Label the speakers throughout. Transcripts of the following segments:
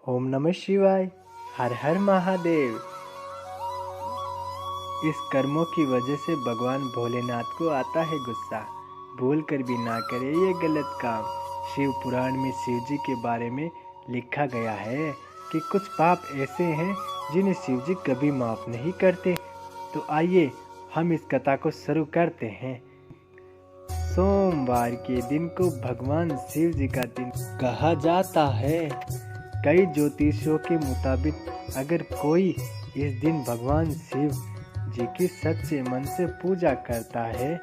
Speaker 1: ओम नमः शिवाय। हर हर महादेव। इस कर्मों की वजह से भगवान भोलेनाथ को आता है गुस्सा। भूल कर भी ना करे ये गलत काम। शिव पुराण में शिव जी के बारे में लिखा गया है कि कुछ पाप ऐसे हैं जिन्हें शिव जी कभी माफ नहीं करते। तो आइए हम इस कथा को शुरू करते हैं। सोमवार के दिन को भगवान शिव जी का दिन कहा जाता है। कई ज्योतिषियों के मुताबिक अगर कोई इस दिन भगवान शिव जी की सच्चे मन से पूजा करता है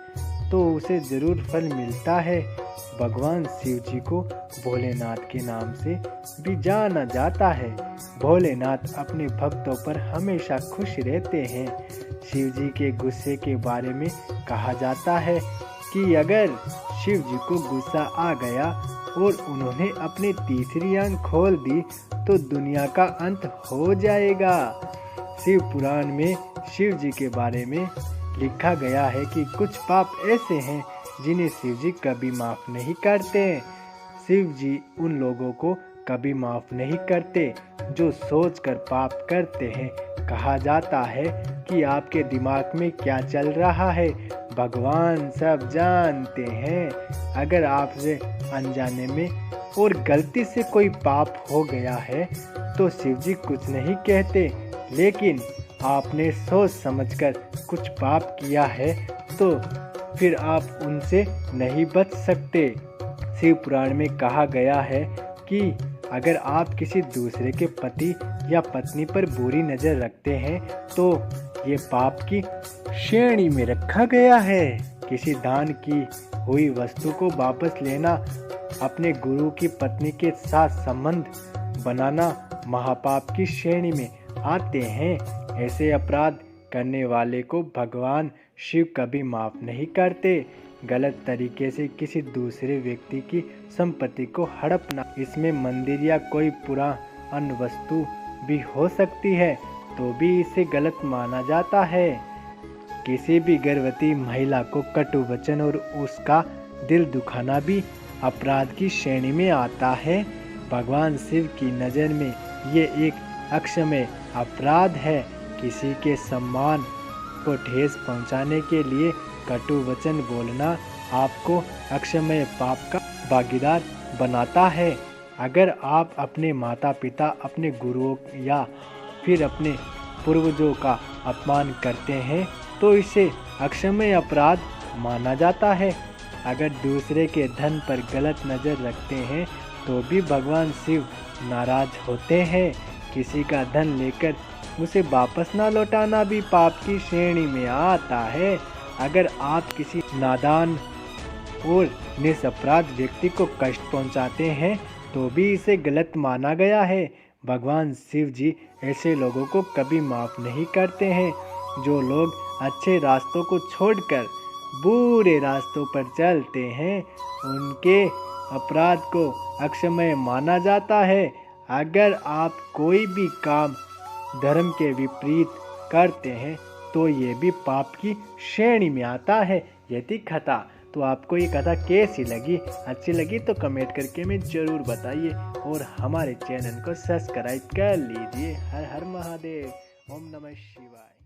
Speaker 1: तो उसे जरूर फल मिलता है। भगवान शिव जी को भोलेनाथ के नाम से भी जाना जाता है। भोलेनाथ अपने भक्तों पर हमेशा खुश रहते हैं। शिव जी के गुस्से के बारे में कहा जाता है कि अगर शिव जी को गुस्सा आ गया और उन्होंने अपनी तीसरी आंख खोल दी तो दुनिया का अंत हो जाएगा। शिव पुराण में शिव जी के बारे में लिखा गया है कि कुछ पाप ऐसे हैं जिन्हें शिव जी कभी माफ नहीं करते। शिव जी उन लोगों को कभी माफ नहीं करते जो सोचकर पाप करते हैं। कहा जाता है कि आपके दिमाग में क्या चल रहा है भगवान सब जानते हैं। अगर आपसे अनजाने में और गलती से कोई पाप हो गया है तो शिव जी कुछ नहीं कहते, लेकिन आपने सोच समझकर कुछ पाप किया है तो फिर आप उनसे नहीं बच सकते। शिव पुराण में कहा गया है कि अगर आप किसी दूसरे के पति या पत्नी पर बुरी नजर रखते हैं तो ये पाप की श्रेणी में रखा गया है। किसी दान की हुई वस्तु को वापस लेना, अपने गुरु की पत्नी के साथ संबंध बनाना महापाप की श्रेणी में आते हैं। ऐसे अपराध करने वाले को भगवान शिव कभी माफ नहीं करते। गलत तरीके से किसी दूसरे व्यक्ति की संपत्ति को हड़पना, इसमें मंदिर या कोई पुरानी वस्तु भी हो सकती है, तो भी इसे गलत माना जाता है। किसी भी गर्भवती महिला को कटु वचन और उसका दिल दुखाना भी अपराध की श्रेणी में आता है। भगवान शिव की नज़र में ये एक अक्षम्य अपराध है। किसी के सम्मान को ठेस पहुंचाने के लिए कटु वचन बोलना आपको अक्षम्य पाप का भागीदार बनाता है। अगर आप अपने माता पिता, अपने गुरुओं या फिर अपने पूर्वजों का अपमान करते हैं तो इसे अक्षम्य अपराध माना जाता है। अगर दूसरे के धन पर गलत नज़र रखते हैं तो भी भगवान शिव नाराज होते हैं। किसी का धन लेकर उसे वापस ना लौटाना भी पाप की श्रेणी में आता है। अगर आप किसी नादान और निरपराध व्यक्ति को कष्ट पहुंचाते हैं तो भी इसे गलत माना गया है। भगवान शिव जी ऐसे लोगों को कभी माफ नहीं करते हैं। जो लोग अच्छे रास्तों को छोड़कर बुरे रास्तों पर चलते हैं उनके अपराध को अक्षम्य माना जाता है। अगर आप कोई भी काम धर्म के विपरीत करते हैं तो ये भी पाप की श्रेणी में आता है। ये थी कथा। तो आपको ये कथा कैसी लगी? अच्छी लगी तो कमेंट करके हमें ज़रूर बताइए और हमारे चैनल को सब्सक्राइब कर लीजिए। हर हर महादेव। ओम नमः शिवाय।